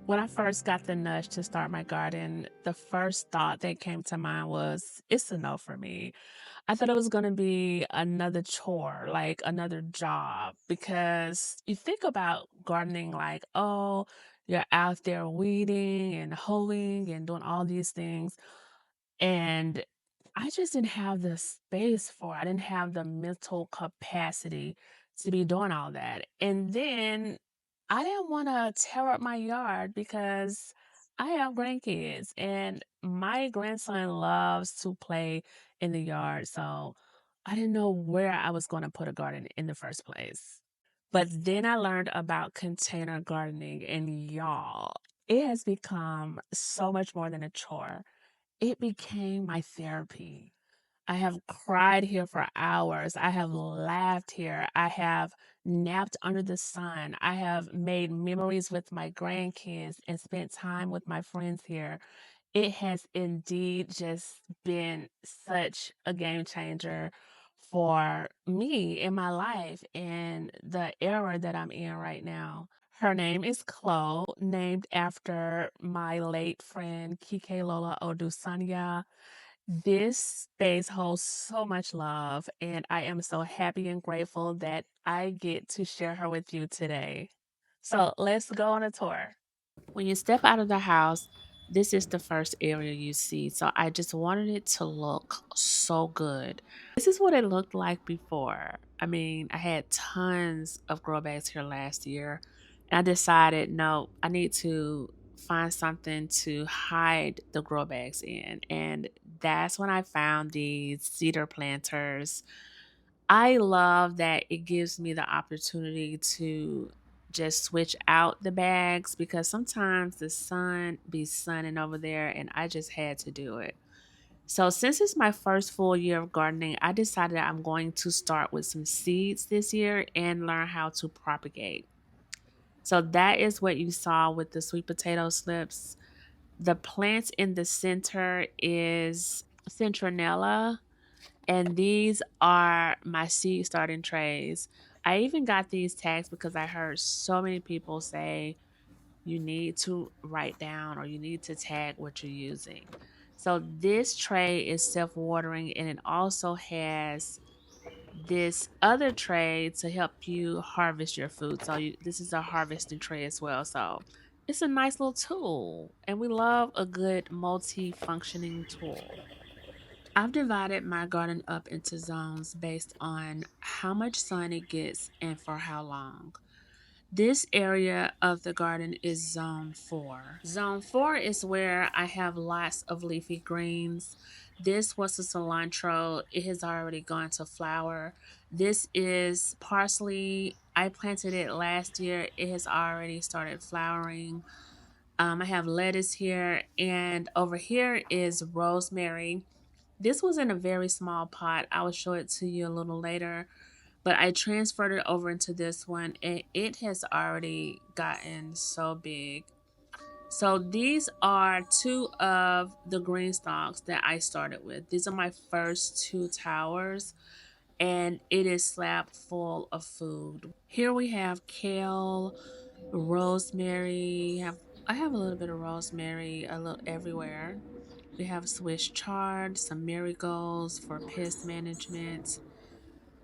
When I first got the nudge to start my garden, the first thought that came to mind was, it's a no for me. I thought it was going to be another chore, like another job, because you think about gardening like, oh, you're out there weeding and hoeing and doing all these things. And I just didn't have the space for it. I didn't have the mental capacity to be doing all that. And then I didn't want to tear up my yard because I have grandkids and my grandson loves to play in the yard. So I didn't know where I was going to put a garden in the first place. But then I learned about container gardening, and y'all, it has become so much more than a chore. It became my therapy. I have cried here for hours. I have laughed here. I have napped under the sun. I have made memories with my grandkids and spent time with my friends here. It has indeed just been such a game changer for me in my life and the era that I'm in right now. Her name is Chloe, named after my late friend Kike Lola Odusanya. This space holds so much love, and I am so happy and grateful that I get to share her with you today. So let's go on a tour. When you step out of the house, this is the first area you see. So I just wanted it to look so good. This is what it looked like before. I mean, I had tons of grow bags here last year, and I decided, no, I need to find something to hide the grow bags in. And that's when I found these cedar planters. I love that it gives me the opportunity to just switch out the bags because sometimes the sun be sunning over there and I just had to do it. So since it's my first full year of gardening, I decided I'm going to start with some seeds this year and learn how to propagate. So that is what you saw with the sweet potato slips. The plant in the center is Centronella, and these are my seed starting trays. I even got these tags because I heard so many people say you need to write down or you need to tag what you're using. So this tray is self-watering, and it also has this other tray to help you harvest your food. So this is a harvesting tray as well. So it's a nice little tool, and we love a good multi-functioning tool. I've divided my garden up into zones based on how much sun it gets and for how long. This area of the garden is zone 4. Zone 4 is where I have lots of leafy greens. This was a cilantro. It has already gone to flower. This is parsley. I planted it last year. It has already started flowering. I have lettuce here, and over here is rosemary. This was in a very small pot. I will show it to you a little later, but I transferred it over into this one and it has already gotten so big. So these are two of the green stalks that I started with. These are my first two towers, and it is slapped full of food. Here we have kale, rosemary. I have a little bit of rosemary a little everywhere. We have Swiss chard, some marigolds for pest management,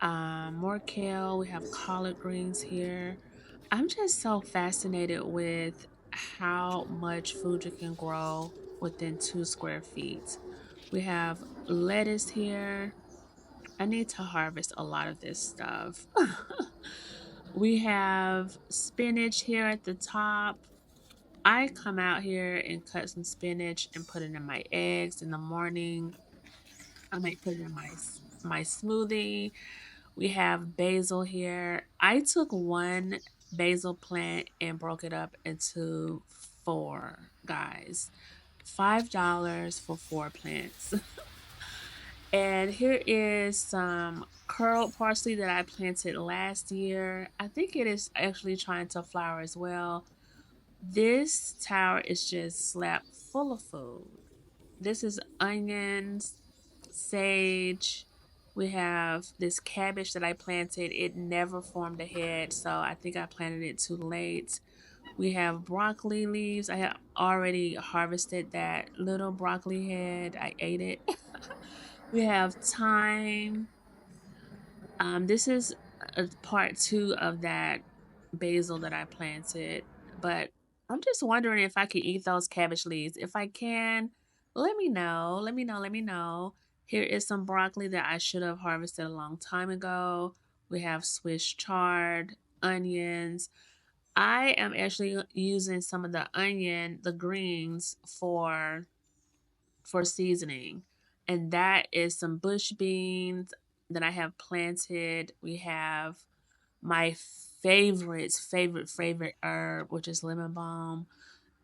more kale. We have collard greens here. I'm just so fascinated with how much food you can grow within 2 square feet. We have lettuce here. I need to harvest a lot of this stuff. We have spinach here at the top. I come out here and cut some spinach and put it in my eggs in the morning. I might put it in my smoothie. We have basil here. I took one basil plant and broke it up into four, guys. $5 for four plants. And here is some curled parsley that I planted last year. I think it is actually trying to flower as well. This tower is just slapped full of food. This is onions, sage. We have this cabbage that I planted. It never formed a head, so I think I planted it too late. We have broccoli leaves. I have already harvested that little broccoli head. I ate it. We have thyme. This is a part two of that basil that I planted, but I'm just wondering if I could eat those cabbage leaves. If I can, let me know. Let me know. Let me know. Here is some broccoli that I should have harvested a long time ago. We have Swiss chard, onions. I am actually using some of the onion, the greens for seasoning. And that is some bush beans that I have planted. We have my favorite herb, which is lemon balm.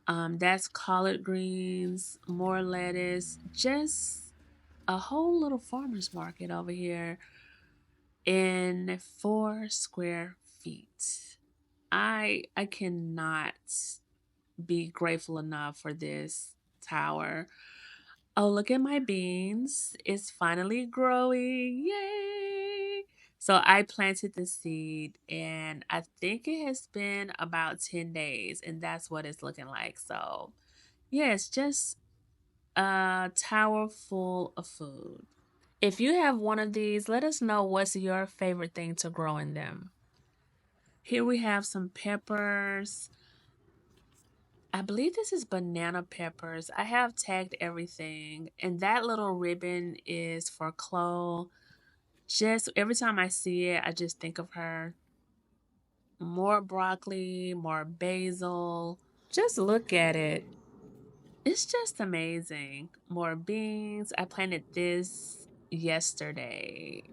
That's collard greens, more lettuce, just a whole little farmer's market over here in 4 square feet. I cannot be grateful enough for this tower. Oh, look at my beans. It's finally growing. Yay! So I planted the seed and I think it has been about 10 days and that's what it's looking like. So, yeah, it's just a tower full of food. If you have one of these, let us know what's your favorite thing to grow in them. Here we have some peppers. I believe this is banana peppers. I have tagged everything, and that little ribbon is for Chloe. Just every time I see it, I just think of her. More broccoli, more basil. Just look at it. It's just amazing. More beans. I planted this yesterday.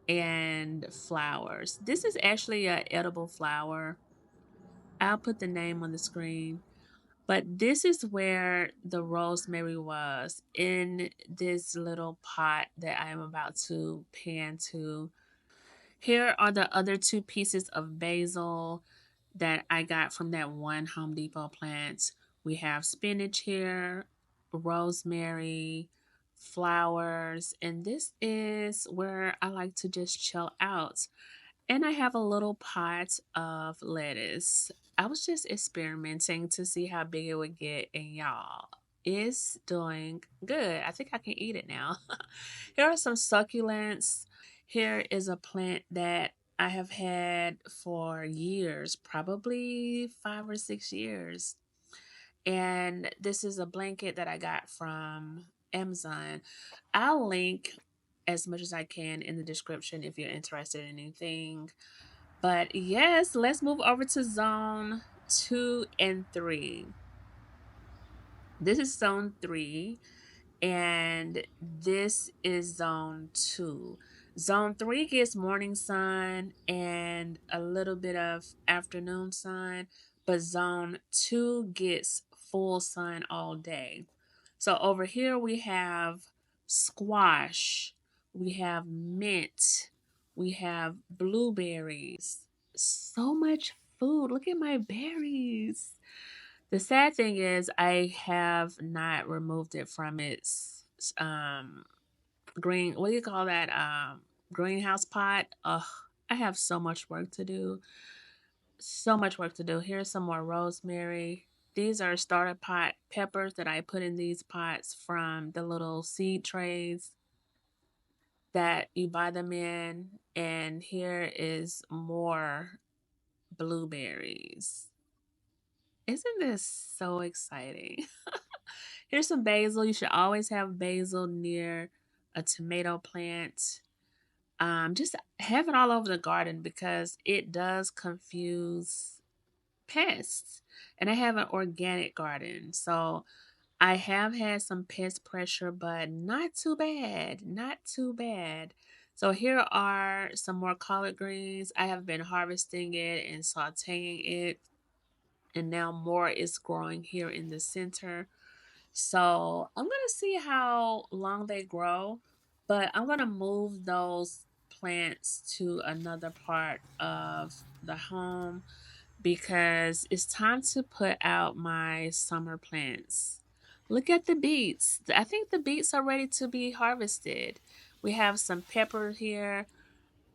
And flowers. This is actually an edible flower. I'll put the name on the screen. But this is where the rosemary was in this little pot that I am about to pan to. Here are the other two pieces of basil that I got from that one Home Depot plant. We have spinach here, rosemary, flowers, and this is where I like to just chill out. And I have a little pot of lettuce. I was just experimenting to see how big it would get, and y'all, it's doing good. I think I can eat it now. Here are some succulents. Here is a plant that I have had for years, probably 5 or 6 years. And this is a blanket that I got from Amazon. I'll link as much as I can in the description if you're interested in anything. But yes, let's move over to zone 2 and 3. This is zone 3, and this is zone 2. Zone 3 gets morning sun and a little bit of afternoon sun, but zone 2 gets full sun all day. So over here we have squash, we have mint, we have blueberries. So much food. Look at my berries. The sad thing is I have not removed it from its green, what do you call that? Greenhouse pot. Ugh, I have so much work to do. So much work to do. Here's some more rosemary. These are starter pot peppers that I put in these pots from the little seed trays that you buy them in. And here is more blueberries. Isn't this so exciting? Here's some basil. You should always have basil near a tomato plant. Just have it all over the garden because it does confuse pests. And I have an organic garden. So I have had some pest pressure, but not too bad. Not too bad. So here are some more collard greens. I have been harvesting it and sauteing it. And now more is growing here in the center. So I'm gonna see how long they grow, but I'm gonna move those plants to another part of the home because it's time to put out my summer plants. Look at the beets. I think the beets are ready to be harvested. We have some pepper here.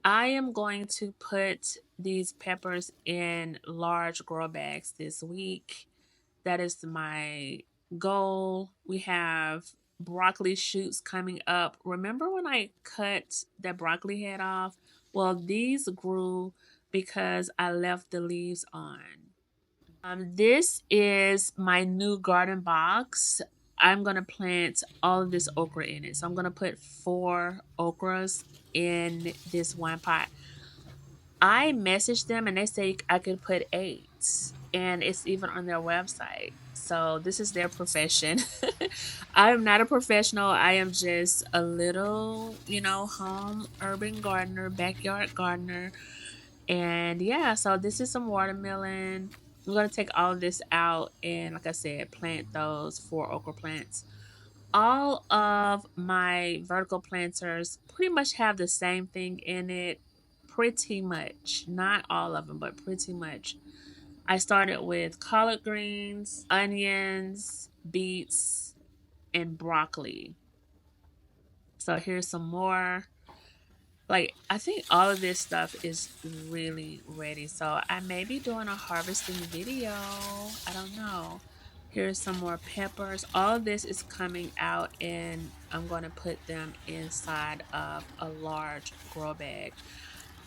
I am going to put these peppers in large grow bags this week. That is my goal. We have broccoli shoots coming up. Remember when I cut that broccoli head off? Well, these grew because I left the leaves on. This is my new garden box. I'm gonna plant all of this okra in it. So I'm gonna put 4 okras in this one pot. I messaged them and they say I could put 8, and it's even on their website. So this is their profession. I am not a professional. I am just a little, home urban gardener, backyard gardener. And yeah, so this is some watermelon. I'm going to take all of this out and, like I said, plant those 4 okra plants. All of my vertical planters pretty much have the same thing in it. Pretty much. Not all of them, but pretty much. I started with collard greens, onions, beets, and broccoli. So here's some more. Like, I think all of this stuff is really ready. So I may be doing a harvesting video. I don't know. Here's some more peppers. All of this is coming out and I'm going to put them inside of a large grow bag.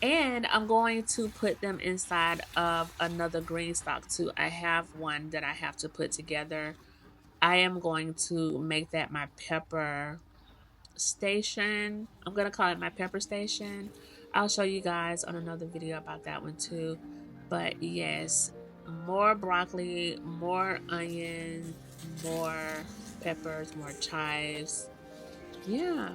And I'm going to put them inside of another GreenStalk too. I have one that I have to put together. I am going to make that my pepper station. I'm gonna call it my pepper station. I'll show you guys on another video about that one too. But yes, more broccoli, more onion, more peppers, more chives. Yeah.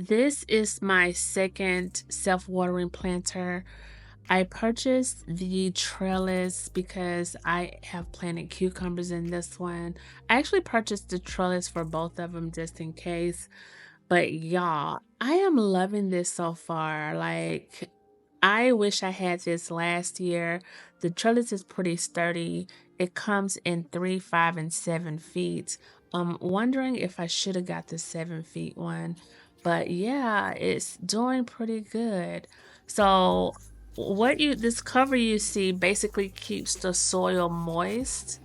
This is my second self-watering planter. I purchased the trellis because I have planted cucumbers in this one. I actually purchased the trellis for both of them just in case. But y'all, I am loving this so far. Like, I wish I had this last year. The trellis is pretty sturdy. It comes in 3, 5, and 7 feet. I'm wondering if I should have got the 7 feet one. But yeah, it's doing pretty good. So this cover you see basically keeps the soil moist,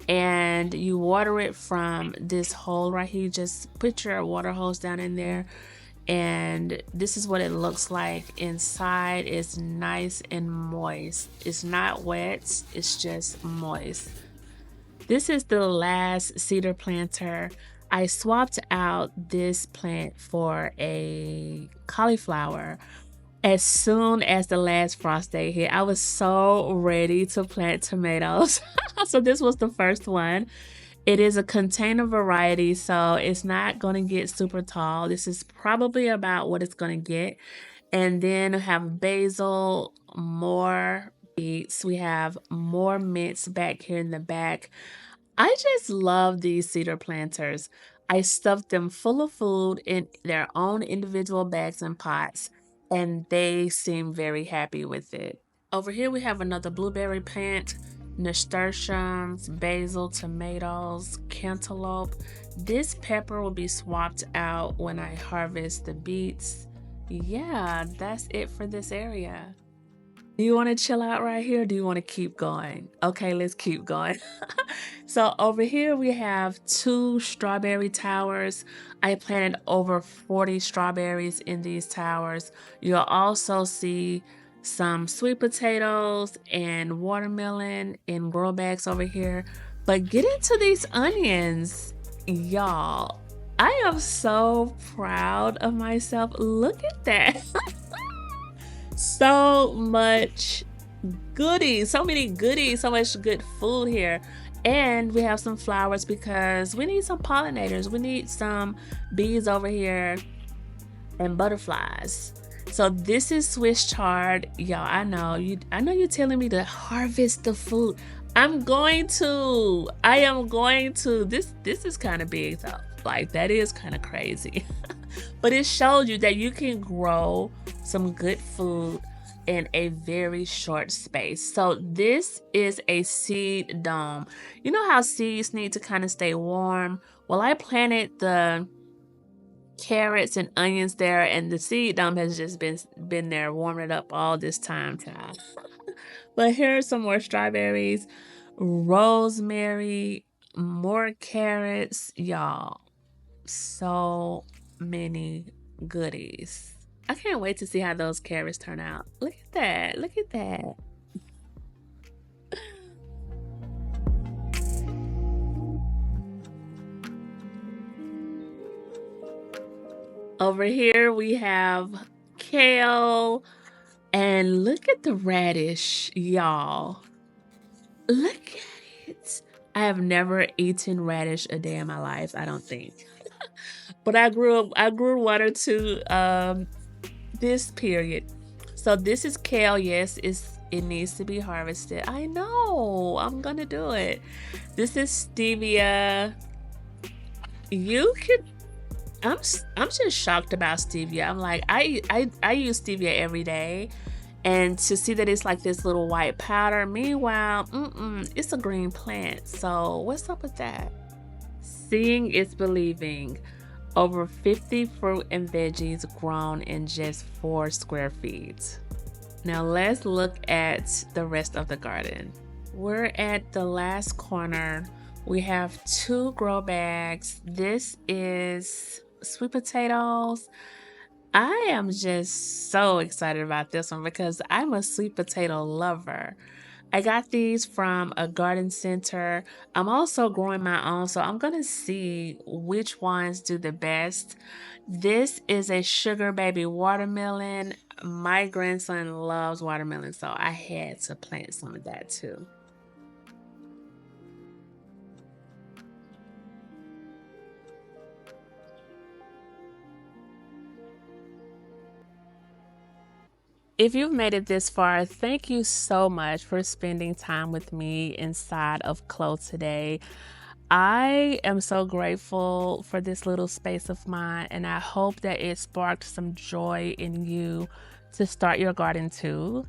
and you water it from this hole right here. Just put your water hose down in there, and this is what it looks like inside. It's nice and moist. It's not wet, it's just moist. This is the last cedar planter. I swapped out this plant for a cauliflower as soon as the last frost day hit. I was so ready to plant tomatoes. So this was the first one. It is a container variety, so it's not going to get super tall. This is probably about what it's going to get. And then we have basil, more beets. We have more mints back here in the back. I just love these cedar planters. I stuffed them full of food in their own individual bags and pots, and they seem very happy with it. Over here we have another blueberry plant, nasturtiums, basil, tomatoes, cantaloupe. This pepper will be swapped out when I harvest the beets. Yeah, that's it for this area. Do you want to chill out right here? Or do you want to keep going? Okay, let's keep going. So over here we have 2 strawberry towers. I planted over 40 strawberries in these towers. You'll also see some sweet potatoes and watermelon in grow bags over here. But get into these onions, y'all. I am so proud of myself. Look at that. So much goodies, so many goodies, so much good food here. And we have some flowers because we need some pollinators. We need some bees over here and butterflies. So this is Swiss chard. Y'all, I know you're telling me to harvest the food. I'm going to. I am going to. This is kind of big though. Like that is kind of crazy. But it shows you that you can grow some good food in a very short space. So this is a seed dome. You know how seeds need to kind of stay warm? Well, I planted the carrots and onions there, and the seed dome has just been there warming it up all this time. But here are some more strawberries, rosemary, more carrots, y'all. So many goodies. I can't wait to see how those carrots turn out. Look at that. Look at that. Over here we have kale. And look at the radish, y'all. Look at it. I have never eaten radish a day in my life, I don't think. But I grew one or two this period. So this is kale. Yes, it needs to be harvested. I know. I'm gonna do it. This is stevia. You could. I'm just shocked about stevia. I'm like I use stevia every day, and to see that it's like this little white powder. Meanwhile, it's a green plant. So what's up with that? Seeing is believing. Over 50 fruit and veggies grown in just 4 square feet. Now let's look at the rest of the garden. We're at the last corner. We have 2 grow bags. This is sweet potatoes. I am just so excited about this one because I'm a sweet potato lover. I got these from a garden center. I'm also growing my own, so I'm gonna see which ones do the best. This is a sugar baby watermelon. My grandson loves watermelon, so I had to plant some of that too. If you've made it this far, thank you so much for spending time with me inside of Clo today. I am so grateful for this little space of mine, and I hope that it sparked some joy in you to start your garden too.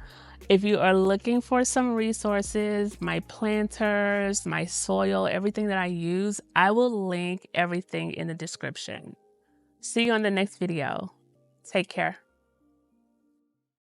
If you are looking for some resources, my planters, my soil, everything that I use, I will link everything in the description. See you on the next video. Take care.